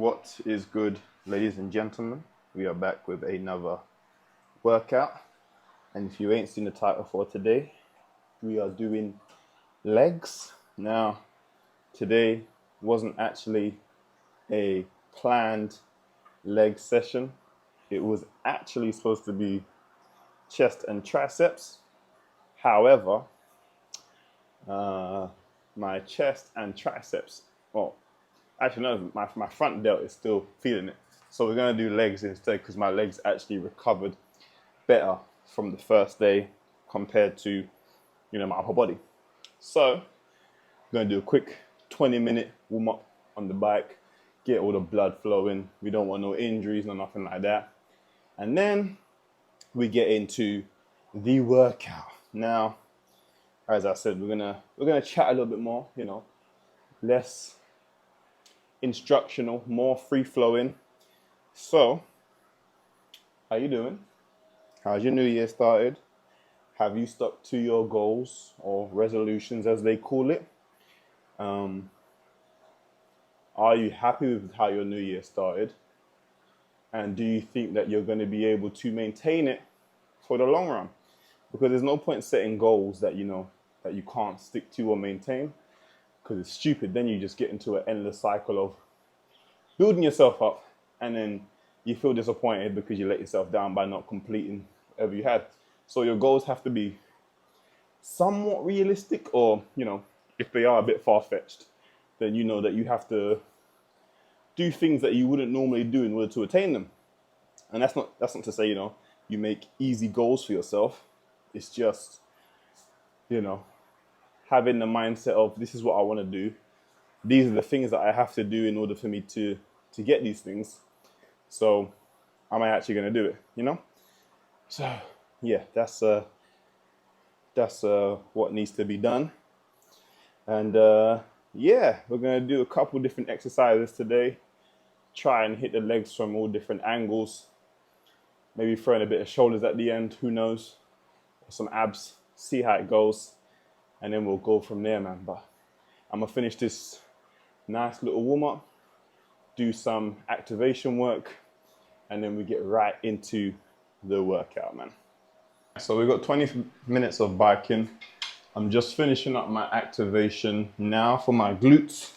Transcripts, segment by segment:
What is good, ladies and gentlemen? We are back with another workout. And if you ain't seen the title for today, we are doing legs. Now, today wasn't actually a planned leg session. It was actually supposed to be chest and triceps. However, my chest and triceps, well, actually no, my front delt is still feeling it. So we're going to do legs instead because my legs actually recovered better from the first day compared to, my upper body. So I'm going to do a quick 20-minute warm up on the bike, get all the blood flowing. We don't want no injuries, no nothing like that. And then we get into the workout. Now, as I said, we're gonna chat a little bit more, less instructional, more free flowing. So, how you doing? How's your new year started? Have you stuck to your goals or resolutions as they call it? Are you happy with how your new year started? And do you think that you're going to be able to maintain it for the long run? Because there's no point setting goals that that you can't stick to or maintain, because it's stupid. Then you just get into an endless cycle of building yourself up, and then you feel disappointed because you let yourself down by not completing whatever you had. So your goals have to be somewhat realistic, or if they are a bit far-fetched, then you know that you have to do things that you wouldn't normally do in order to attain them. And that's not to say you make easy goals for yourself. It's just having the mindset of, this is what I want to do. These are the things that I have to do in order for me to get these things. So am I actually going to do it, So yeah, that's what needs to be done. And yeah, we're going to do a couple different exercises today. Try and hit the legs from all different angles. Maybe throw in a bit of shoulders at the end, who knows? Or some abs, see how it goes. And then we'll go from there, man. But I'm going to finish this nice little warm-up, do some activation work, and then we get right into the workout, man. So we've got 20 minutes of biking. I'm just finishing up my activation now for my glutes,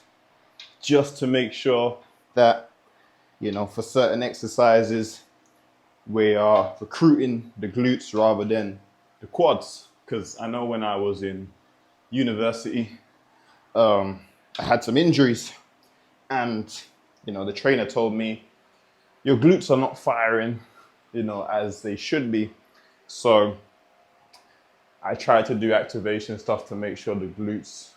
just to make sure that, for certain exercises, we are recruiting the glutes rather than the quads. Because I know when I was in university, I had some injuries, and the trainer told me your glutes are not firing as they should be. So I tried to do activation stuff to make sure the glutes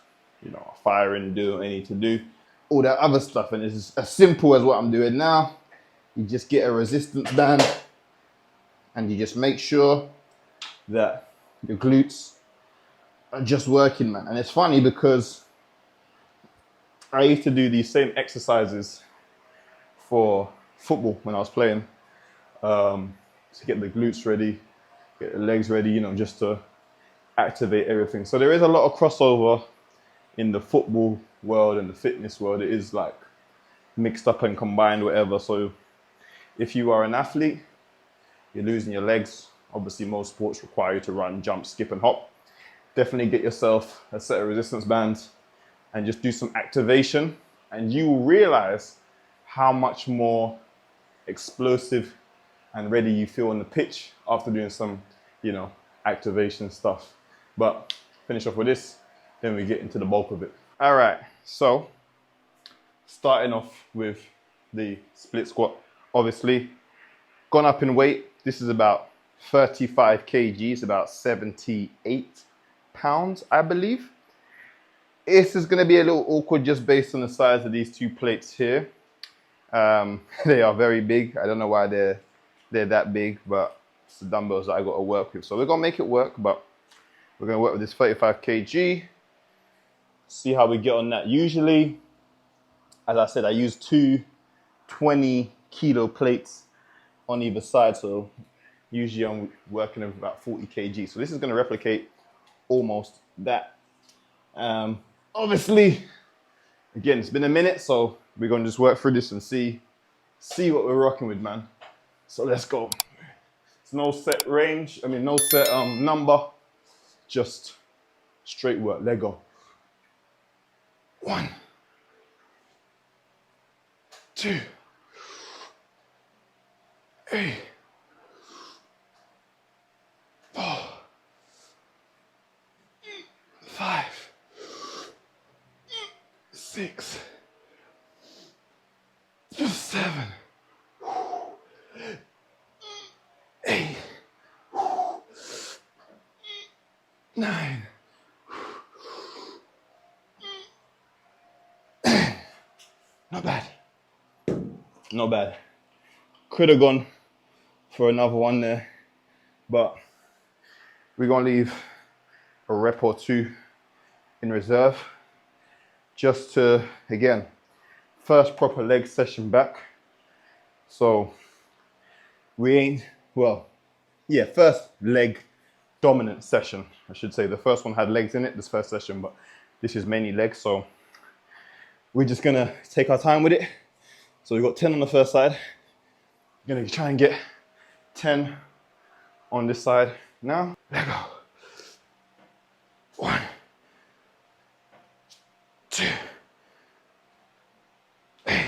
are firing, do what they need to do, all that other stuff. And it's as simple as what I'm doing now. You just get a resistance band and you just make sure that your glutes are just working, man. And it's funny because I used to do these same exercises for football when I was playing, to get the glutes ready, get the legs ready, just to activate everything. So there is a lot of crossover in the football world and the fitness world. It is like mixed up and combined, whatever. So if you are an athlete, you're losing your legs. Obviously, most sports require you to run, jump, skip, and hop. Definitely get yourself a set of resistance bands and just do some activation, and you will realize how much more explosive and ready you feel on the pitch after doing some, activation stuff. But finish off with this, then we get into the bulk of it. All right, so starting off with the split squat. Obviously, gone up in weight. This is about 35 kgs, about 78 pounds, I believe. This is going to be a little awkward just based on the size of these two plates here. They are very big. I don't know why they're that big, but it's the dumbbells that I got to work with. So we're going to make it work, but we're going to work with this 35 kg. See how we get on that. Usually, as I said, I use two 20 kilo plates on either side. So usually I'm working with about 40 kg. So this is going to replicate almost that. Obviously, again, it's been a minute, so we're gonna just work through this and see what we're rocking with, man. So let's go. It's no set range, no set number, just straight work. Let go. 1, 2, 3, 4, 5, 6, 7, 8, 9. Not bad. Not bad. Could have gone for another one there, but we're gonna leave a rep or two in reserve just to, again, first proper leg session back. So first leg dominant session, I should say. The first one had legs in it, this first session, but this is mainly legs. So we're just gonna take our time with it. So we've got 10 on the first side. We're gonna try and get 10 on this side now. Let go. 1, 2, 3.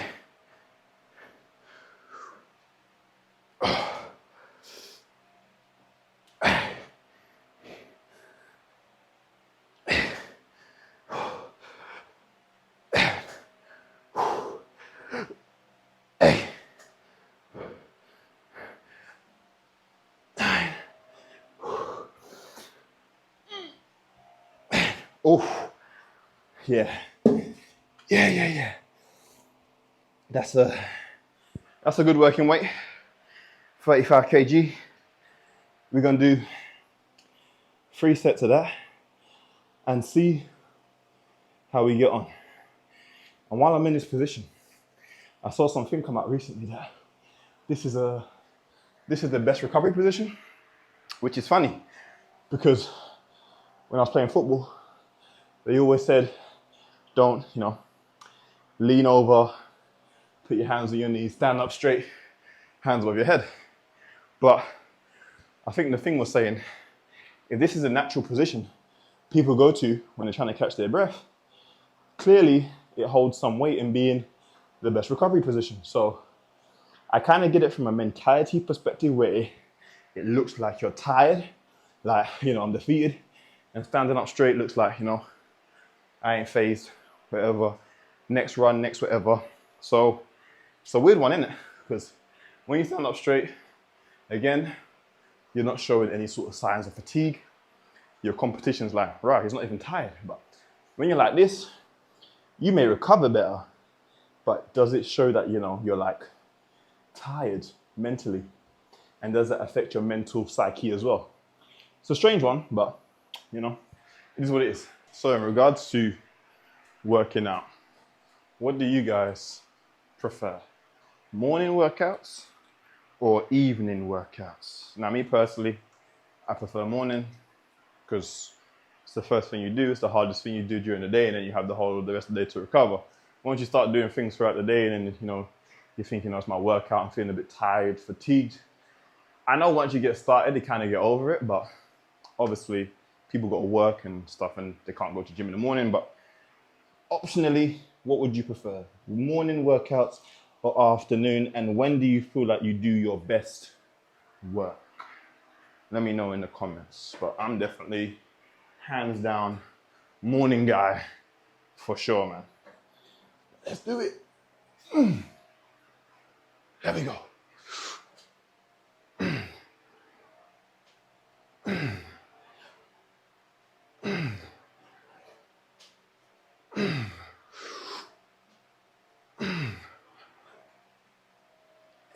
Oh, yeah. That's a good working weight. 35 kg. We're gonna do 3 sets of that and see how we get on. And while I'm in this position, I saw something come out recently that this is the best recovery position, which is funny because when I was playing football, they always said, don't, lean over, put your hands on your knees, stand up straight, hands above your head. But I think the thing was saying, if this is a natural position people go to when they're trying to catch their breath, clearly it holds some weight in being the best recovery position. So I kind of get it from a mentality perspective where it looks like you're tired, like, I'm defeated, and standing up straight looks like, I ain't phased, whatever, next run, next whatever. So it's a weird one, isn't it? Because when you stand up straight, again, you're not showing any sort of signs of fatigue. Your competition's like, right, he's not even tired. But when you're like this, you may recover better, but does it show that, you're like tired mentally? And does that affect your mental psyche as well? It's a strange one, but, it is what it is. So in regards to working out, what do you guys prefer? Morning workouts or evening workouts? Now, me personally, I prefer morning because it's the first thing you do. It's the hardest thing you do during the day, and then you have the rest of the day to recover. Once you start doing things throughout the day, and then, you're thinking, it's my workout, I'm feeling a bit tired, fatigued. I know once you get started, you kind of get over it, but obviously, people got to work and stuff and they can't go to gym in the morning. But optionally, what would you prefer? Morning workouts or afternoon? And when do you feel like you do your best work? Let me know in the comments. But I'm definitely, hands down, morning guy for sure, man. Let's do it. There we go.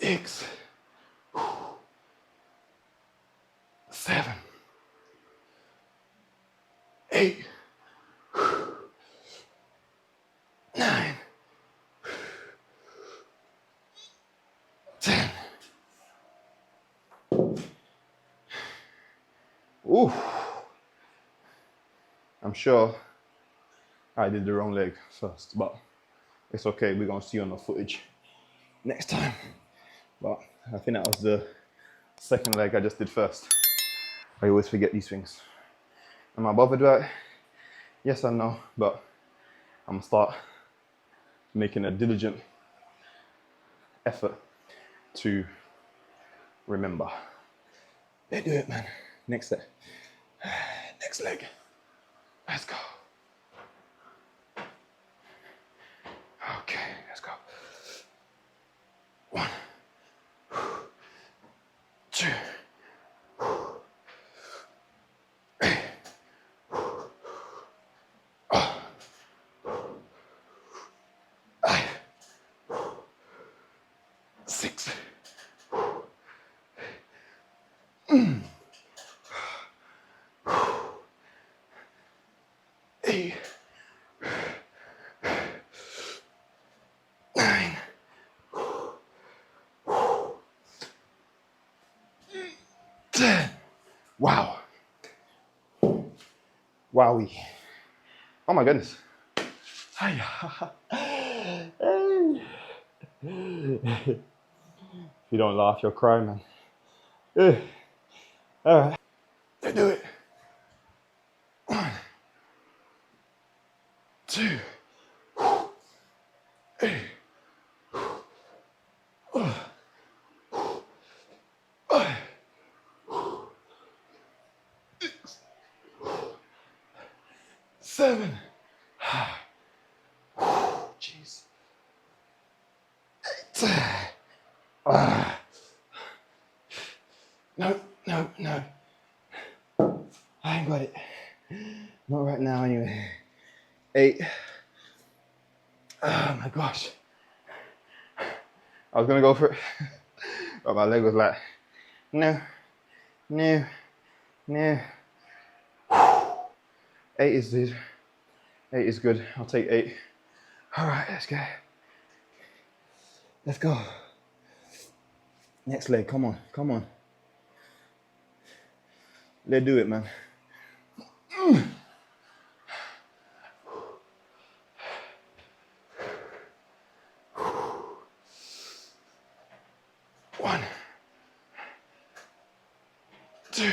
Six, 7, 8, 9, 10. Ooh. I'm sure I did the wrong leg first, but It's okay, we're gonna see on the footage next time. But I think that was the second leg I just did first. I always forget these things. Am I bothered about it? Yes and no, but I'm gonna start making a diligent effort to remember. Let's do it, man. Next set. Next leg. Let's go. Okay, let's go. 1, 2, 6. 8. 9. 10. Wow. Wowie. Oh my goodness. If you don't laugh, you'll cry, man. All right. Let's do it. 1, 2. 7. Jeez. 8. No. I ain't got it. Not right now, anyway. 8. Oh my gosh. I was gonna go for it, but my leg was like, no. 8 is good. 8 is good. I'll take 8. All right, let's go. Let's go. Next leg. Come on. Let's do it, man. 1, 2,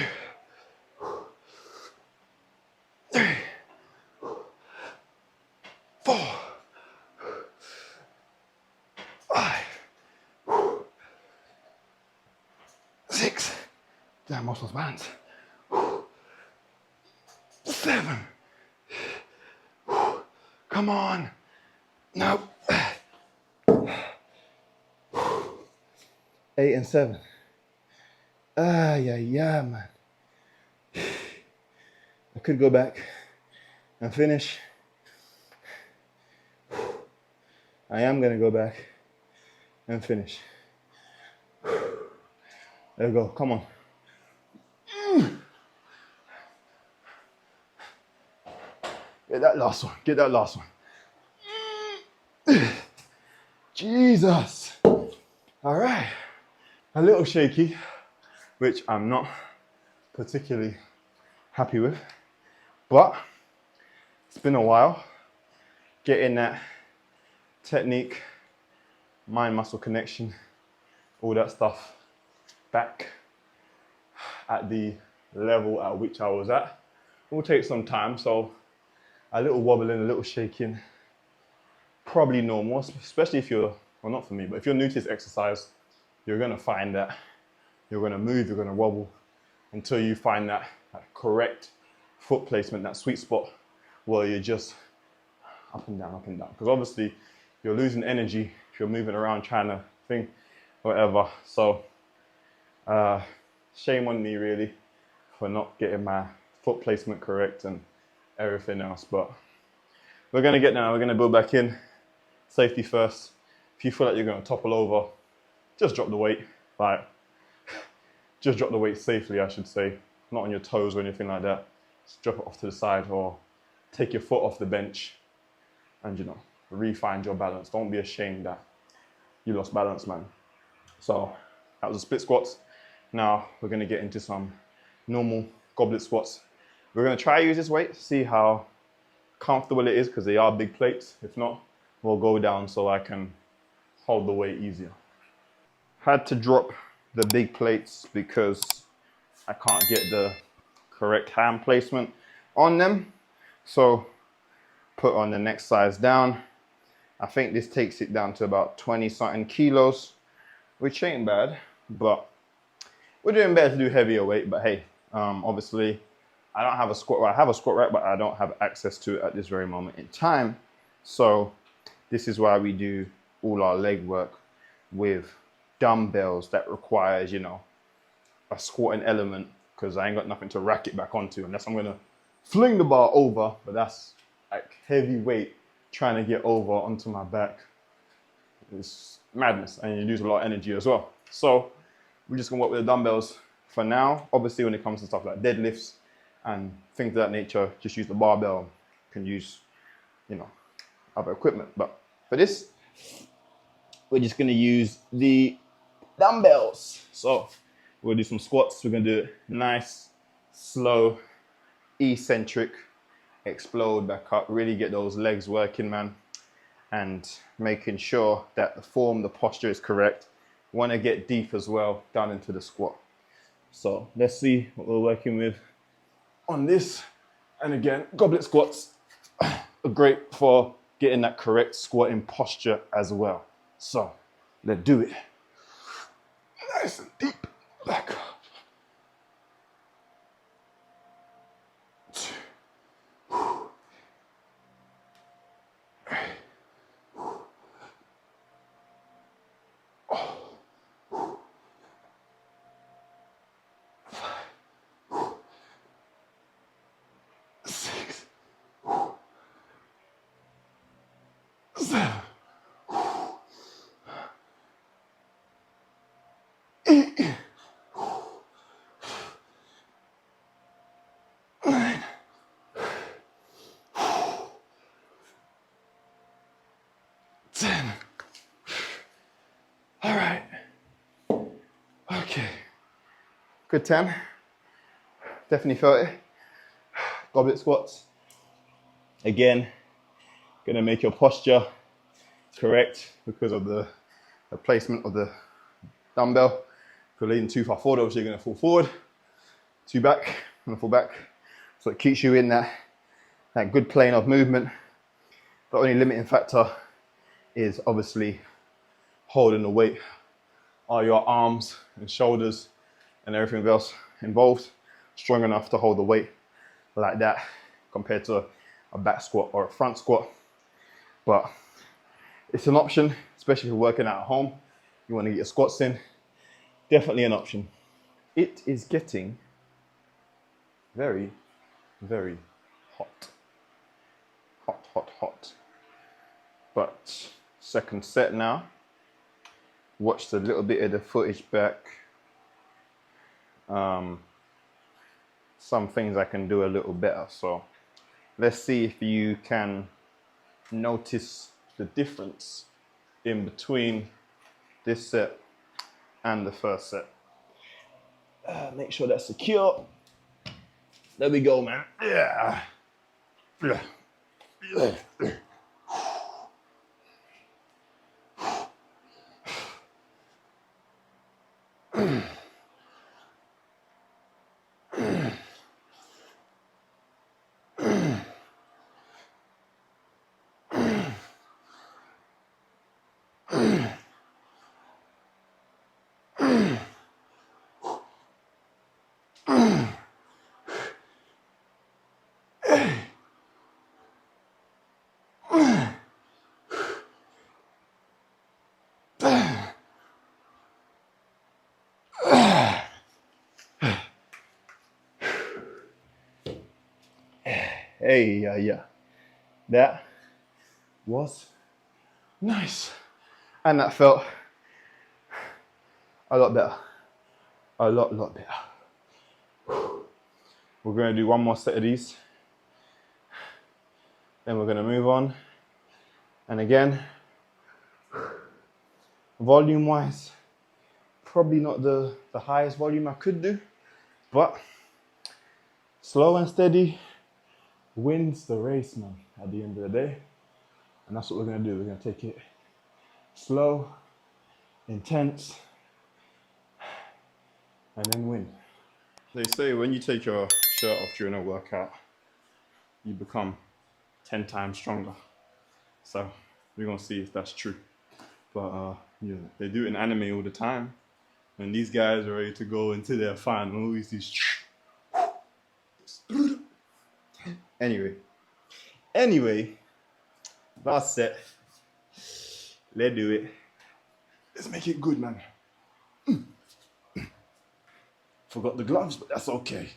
3, 4, 5, 6. Damn, muscles balance. 7. Come on. No. 8 and 7. Yeah, man. I could go back and finish. I am gonna go back and finish. There we go, come on. Get that last one. Jesus. All right. A little shaky, which I'm not particularly happy with, but it's been a while getting that technique, mind-muscle connection, all that stuff back at the level at which I was at. It will take some time, so a little wobbling, a little shaking, probably normal, especially if you're, well, not for me, but if you're new to this exercise, you're gonna find that you're gonna move, you're gonna wobble until you find that correct foot placement, that sweet spot where you're just up and down. Because obviously you're losing energy if you're moving around trying to think, whatever. So shame on me really for not getting my foot placement correct and everything else. But we're gonna get now, we're gonna build back in. Safety first. If you feel like you're gonna topple over, just drop the weight. Just drop the weight safely, I should say. Not on your toes or anything like that. Just drop it off to the side or take your foot off the bench and, you know, re-find your balance. Don't be ashamed that you lost balance, man. So that was the split squats. Now we're gonna get into some normal goblet squats. We're gonna try use this weight, see how comfortable it is, because they are big plates. If not, will go down so I can hold the weight easier. Had to drop the big plates because I can't get the correct hand placement on them. So put on the next size down. I think this takes it down to about 20 something kilos, which ain't bad, but we're doing better to do heavier weight. But hey, obviously I don't have a squat rack. I have a squat rack, but I don't have access to it at this very moment in time. So this is why we do all our leg work with dumbbells that requires, you know, a squatting element, because I ain't got nothing to rack it back onto unless I'm gonna fling the bar over, but that's like heavy weight trying to get over onto my back. It's madness, and you lose a lot of energy as well. So we're just gonna work with the dumbbells for now. Obviously, when it comes to stuff like deadlifts and things of that nature, just use the barbell. You can use, you know, other equipment. But for this, we're just gonna use the dumbbells. So we'll do some squats. We're gonna do it nice, slow, eccentric, explode back up, really get those legs working, man, and making sure that the form, the posture is correct. Want to get deep as well down into the squat. So let's see what we're working with on this. And again, goblet squats are great for getting that correct squatting posture as well. So let's do it. Nice and deep, back up. 6, 7, 8, 9, 10. All right. Okay. Good 10. Definitely felt it. Goblet squats. Again, gonna make your posture correct because of the placement of the dumbbell. If you're leaning too far forward, obviously you're gonna fall forward. Too back, gonna fall back. So it keeps you in that good plane of movement. The only limiting factor is obviously holding the weight. Are your arms and shoulders and everything else involved strong enough to hold the weight like that compared to a back squat or a front squat? But it's an option, especially if you're working out at home. You want to get your squats in, definitely an option. It is getting very, very hot. Hot, hot, hot. But second set now. Watched a little bit of the footage back. Some things I can do a little better. So let's see if you can notice the difference in between this set and the first set. Make sure that's secure. There we go, man. Yeah. Yeah. Yeah. Hey, yeah. That was nice. And that felt a lot better. A lot better. We're going to do one more set of these. Then we're going to move on. And again, volume-wise, probably not the highest volume I could do, but slow and steady wins the race, man, at the end of the day. And that's what we're gonna do. We're gonna take it slow, intense, and then win. They say when you take your shirt off during a workout, you become 10 times stronger. So we're gonna see if that's true. But yeah, they do it in anime all the time. When these guys are ready to go into their final, always these. Anyway, that's set. Let's do it. Let's make it good, man. Forgot the gloves, but that's okay.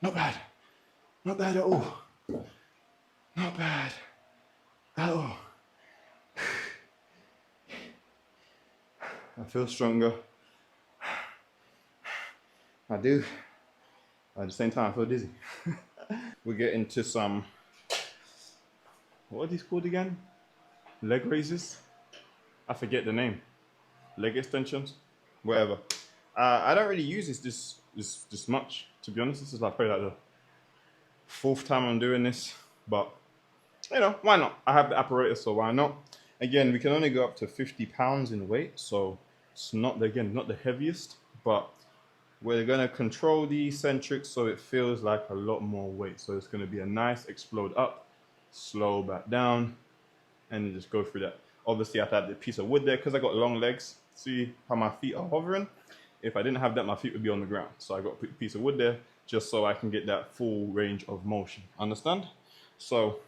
Not bad. Not bad at all. Not bad at all. I feel stronger. I do. At the same time, I feel dizzy. We're getting to some, what are these called again? Leg raises? I forget the name. Leg extensions? Whatever. I don't really use this much, to be honest. This is like probably like the 4th time I'm doing this, but you know, why not? I have the apparatus, so why not? Again, we can only go up to 50 pounds in weight, so it's not the heaviest, but we're gonna control the eccentric so it feels like a lot more weight. So it's gonna be a nice explode up, slow back down, and then just go through that. Obviously, I have to have the piece of wood there because I got long legs. See how my feet are hovering? If I didn't have that, my feet would be on the ground. So I got to put a piece of wood there just so I can get that full range of motion. Understand? So,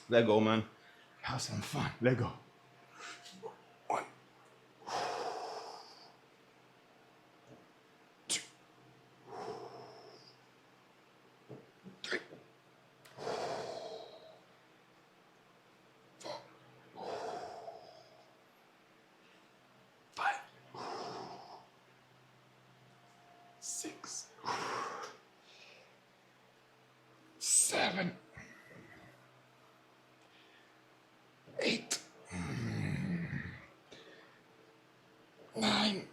let go, man. Have some fun. Let go. 1, 2, 3, 4, 5, 6, 7, 8, 9,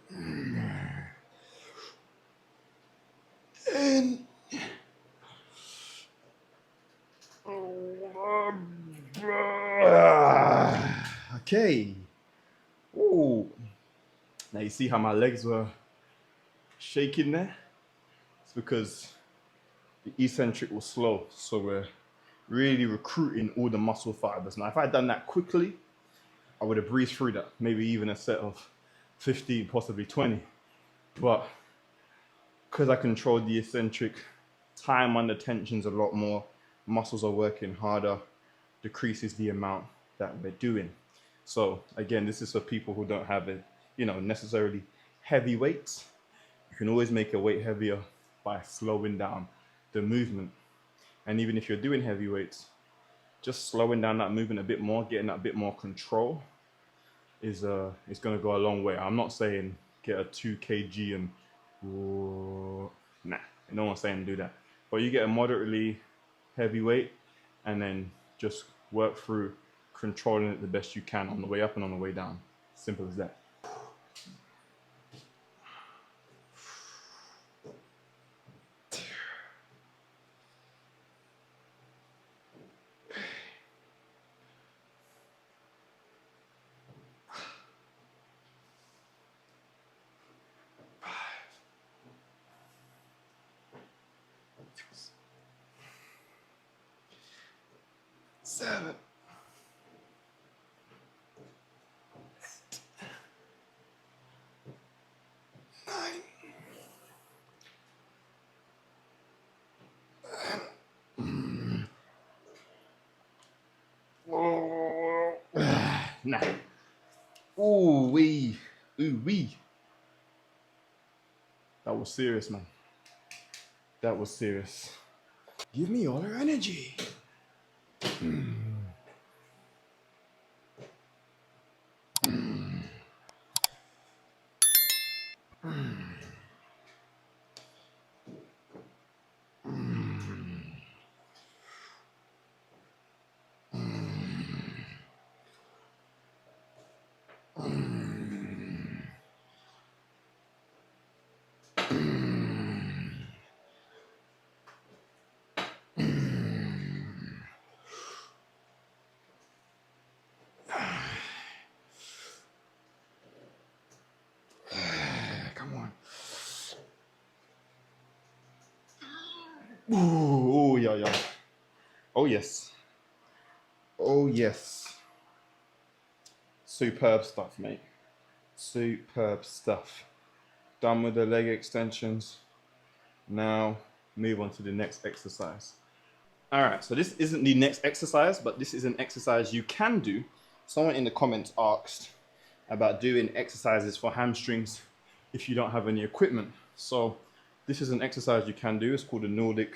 10. Okay. Ooh. Now you see how my legs were shaking there? It's because the eccentric was slow, so we're really recruiting all the muscle fibers. Now, if I had done that quickly, I would have breezed through that, maybe even a set of 15, possibly 20. But because I controlled the eccentric, time under tension's a lot more, muscles are working harder, decreases the amount that we're doing. So again, this is for people who don't have it, necessarily heavy weights. You can always make a weight heavier by slowing down the movement. And even if you're doing heavy weights, just slowing down that movement a bit more, getting that bit more control is going to go a long way. I'm not saying get a 2 kg and nah, no one's saying do that. But you get a moderately heavy weight and then just work through controlling it the best you can on the way up and on the way down. Simple as that. Seven. 9. Ooh wee. Ooh wee. That was serious, man. That was serious. Give me all your energy. Come on. Ooh, yeah, yeah. Oh, yes. Oh, yes. Superb stuff, mate. Superb stuff. Done with the leg extensions. Now, move on to the next exercise. All right, so this isn't the next exercise, but this is an exercise you can do. Someone in the comments asked about doing exercises for hamstrings if you don't have any equipment. So this is an exercise you can do. It's called a Nordic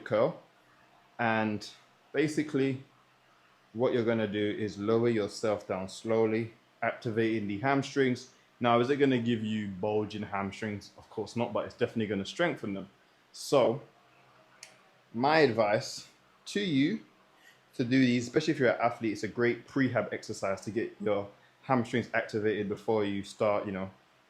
curl. And basically what you're gonna do is lower yourself down slowly, activating the hamstrings. Now, is it gonna give you bulging hamstrings? Of course not, but it's definitely gonna strengthen them. So my advice to you to do these, especially if you're an athlete, it's a great prehab exercise to get your hamstrings activated before you start,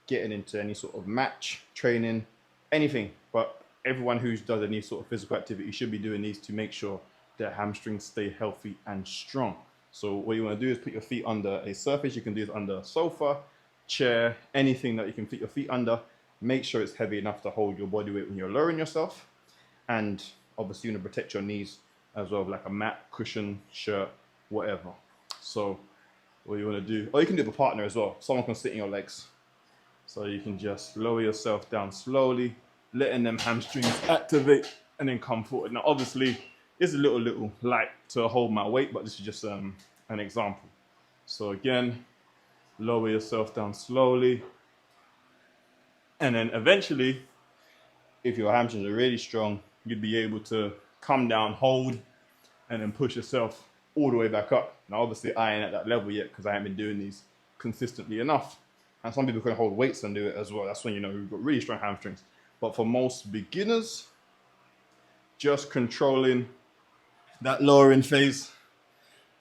getting into any sort of match training, anything. But everyone who does any sort of physical activity should be doing these to make sure their hamstrings stay healthy and strong. So what you want to do is put your feet under a surface. You can do this under a sofa, chair, anything that you can put your feet under. Make sure it's heavy enough to hold your body weight when you're lowering yourself. And obviously you want to protect your knees as well, like a mat, cushion, shirt, whatever. So what you want to do, or you can do it with a partner as well. Someone can sit in your legs. So you can just lower yourself down slowly, letting them hamstrings activate and then come forward. Now, obviously, it's a little light to hold my weight, but this is just an example. So again, lower yourself down slowly. And then eventually, if your hamstrings are really strong, you'd be able to come down, hold, and then push yourself all the way back up. Now, obviously, I ain't at that level yet because I haven't been doing these consistently enough. And some people can hold weights and do it as well. That's when you've got really strong hamstrings. But for most beginners, just controlling that lowering phase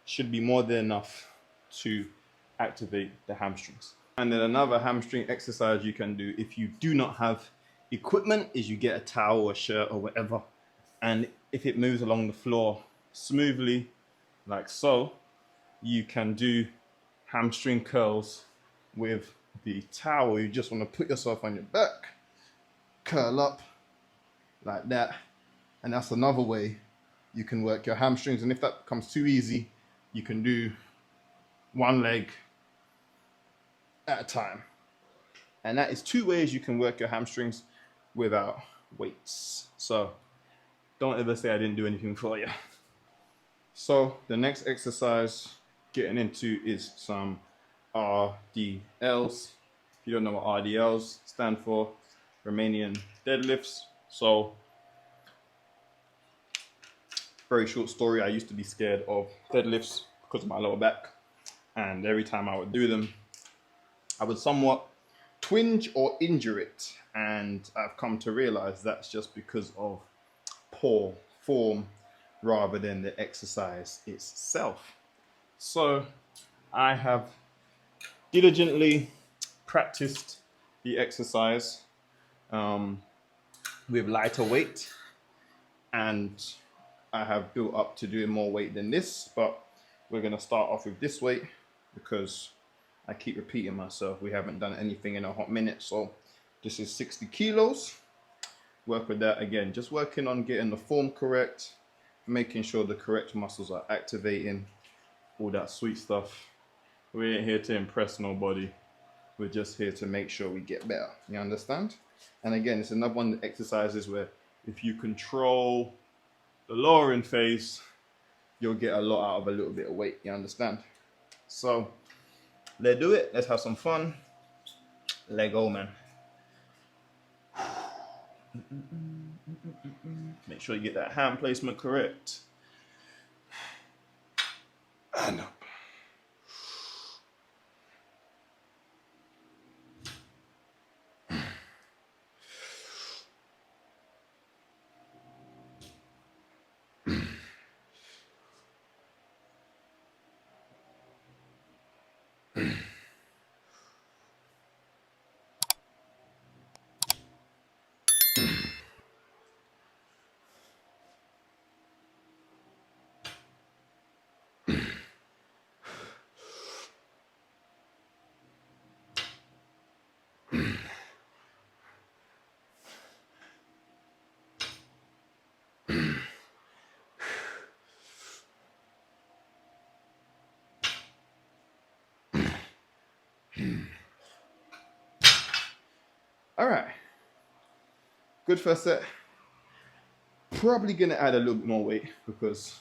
should be more than enough to activate the hamstrings. And then another hamstring exercise you can do if you do not have equipment is you get a towel or a shirt or whatever. And if it moves along the floor smoothly, like so, you can do hamstring curls with the towel. You just want to put yourself on your back, curl up like that. And that's another way you can work your hamstrings. And if that becomes too easy, you can do one leg at a time. And that is 2 ways you can work your hamstrings without weights. So don't ever say I didn't do anything for you. So the next exercise getting into is some RDLs. If you don't know what RDLs stand for, Romanian deadlifts. So very short story, I used to be scared of deadlifts because of my lower back. And every time I would do them, I would somewhat twinge or injure it. And I've come to realize that's just because of poor form rather than the exercise itself. So I have diligently practiced the exercise with lighter weight, and I have built up to doing more weight than this, but we're going to start off with this weight because I keep repeating myself. We haven't done anything in a hot minute. So this is 60 kilos. Work with that again, just working on getting the form correct, making sure the correct muscles are activating, all that sweet stuff. We ain't here to impress nobody. We're just here to make sure we get better. You understand? And again, it's another one of the exercises where if you control the lowering phase, you'll get a lot out of a little bit of weight. You understand? So let's do it. Let's have some fun. Let go, man. Make sure you get that hand placement correct. And up. All right, good first set. Probably gonna add a little bit more weight because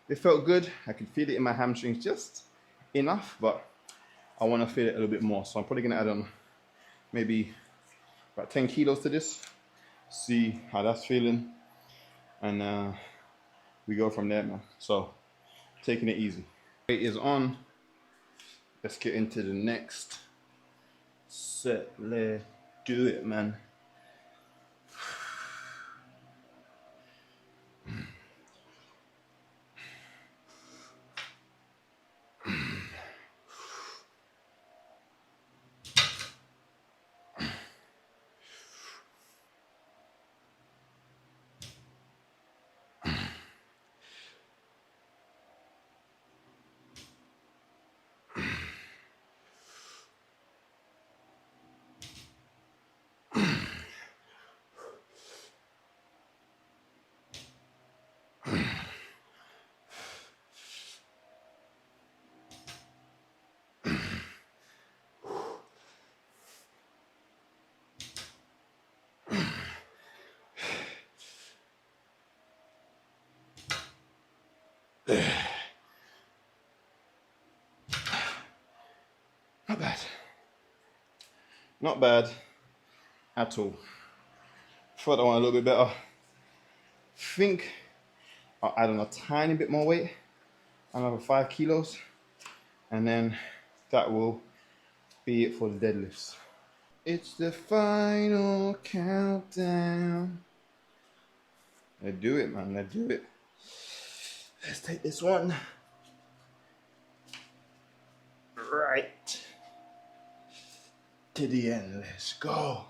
it felt good. I could feel it in my hamstrings just enough, but I want to feel it a little bit more. So I'm probably gonna add on maybe about 10 kilos to this, see how that's feeling, and we go from there, man. So taking it easy. Weight is on. Let's get into the next set. Let's do it, man. Not bad. Not bad at all. Thought I want a little bit better. Think I'll add on a tiny bit more weight, another 5 kilos, and then that will be it for the deadlifts. It's the final countdown. Let's do it, man. Let's do it. Let's take this one right to the end. Let's go.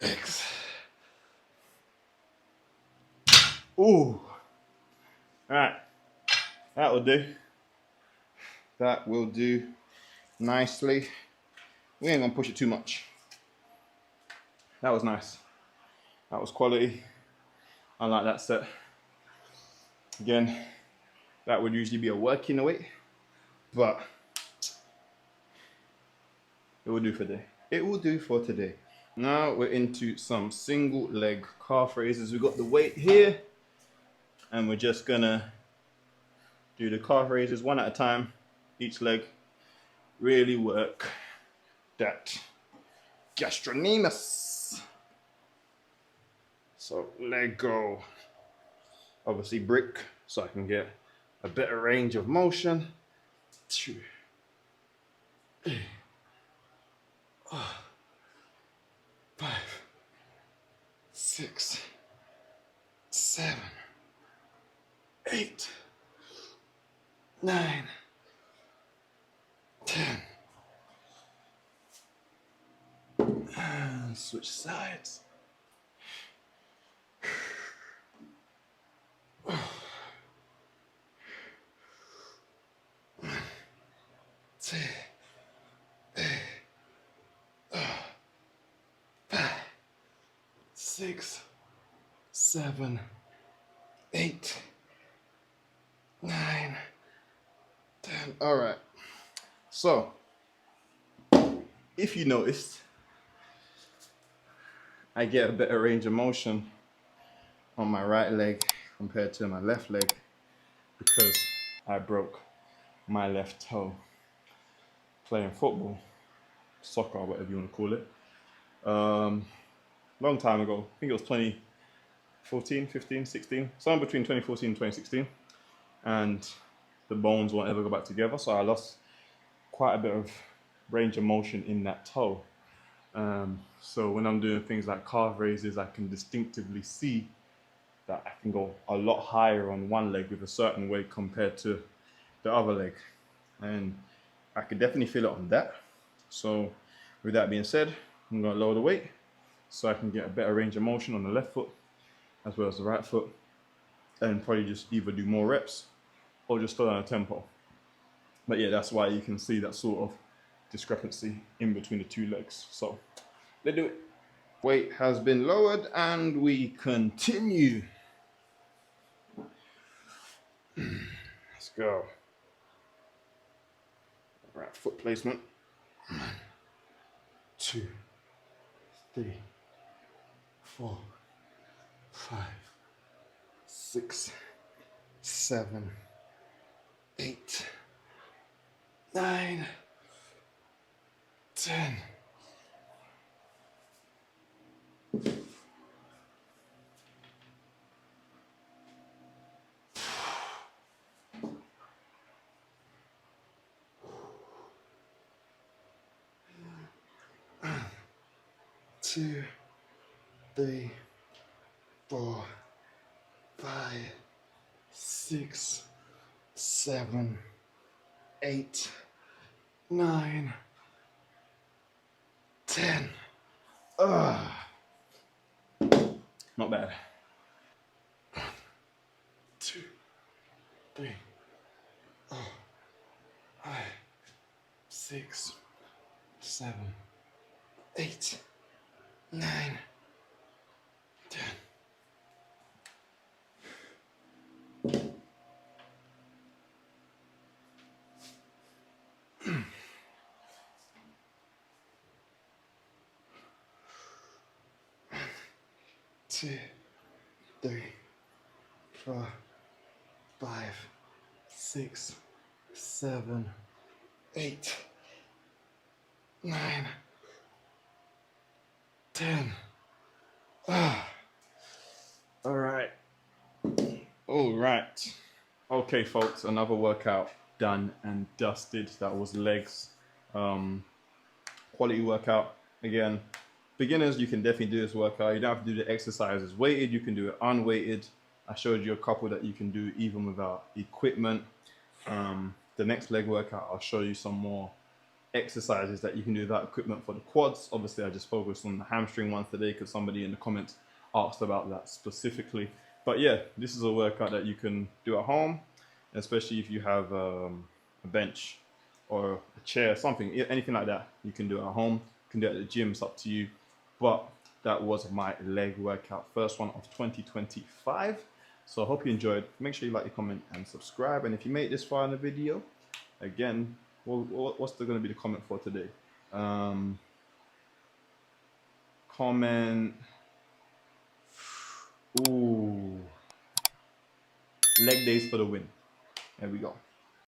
X. Ooh. Alright. That will do. That will do nicely. We ain't gonna push it too much. That was nice. That was quality. I like that set. Again, that would usually be a working weight, but it will do for today. It will do for today. Now we're into some single leg calf raises. We've got the weight here, and we're just gonna do the calf raises one at a time, each leg. Really work that gastrocnemius. So leg go. Obviously brick, so I can get a better range of motion. 2, 5, 6, 7, 8, 9, 10. And switch sides. 2, 5, 6, 7, 8, 9, 10. All right. So, if you noticed, I get a better range of motion on my right leg compared to my left leg because I broke my left toe playing football, soccer, whatever you want to call it. Long time ago, I think it was 2014, 15, 16, somewhere between 2014 and 2016. And the bones won't ever go back together. So I lost quite a bit of range of motion in that toe. So when I'm doing things like calf raises, I can distinctively see that I can go a lot higher on one leg with a certain weight compared to the other leg. And I could definitely feel it on that. So with that being said, I'm gonna lower the weight so I can get a better range of motion on the left foot as well as the right foot, and probably just either do more reps or just slow down the tempo. But yeah, that's why you can see that sort of discrepancy in between the two legs. So let's do it. Weight has been lowered and we continue. Let's go. Right, foot placement. 1, 2, 3, 4, 5, 6, 7, 8, 9, 10. Two, 3, 4, 5, 6, 7, 8, 9, 10. Not bad. 2, 3, 4, 5, 6, 7, 8, 9, 10. 2, 3, 4, 5, 6, 7, 8, 9, 10. All right. All right. Okay, folks, another workout done and dusted. That was legs. Quality workout. Again, beginners, you can definitely do this workout. You don't have to do the exercises weighted. You can do it unweighted. I showed you a couple that you can do even without equipment. The next leg workout, I'll show you some more exercises that you can do without equipment for the quads. Obviously, I just focused on the hamstring ones today because somebody in the comments asked about that specifically. But yeah, this is a workout that you can do at home, especially if you have a bench or a chair, something, anything like that. You can do it at home. You can do it at the gym. It's up to you. But that was my leg workout, first one of 2025. So I hope you enjoyed. Make sure you like, comment, and subscribe. And if you made it this far in the video, again, what's going to be the comment for today? Comment. Ooh. Leg days for the win. There we go.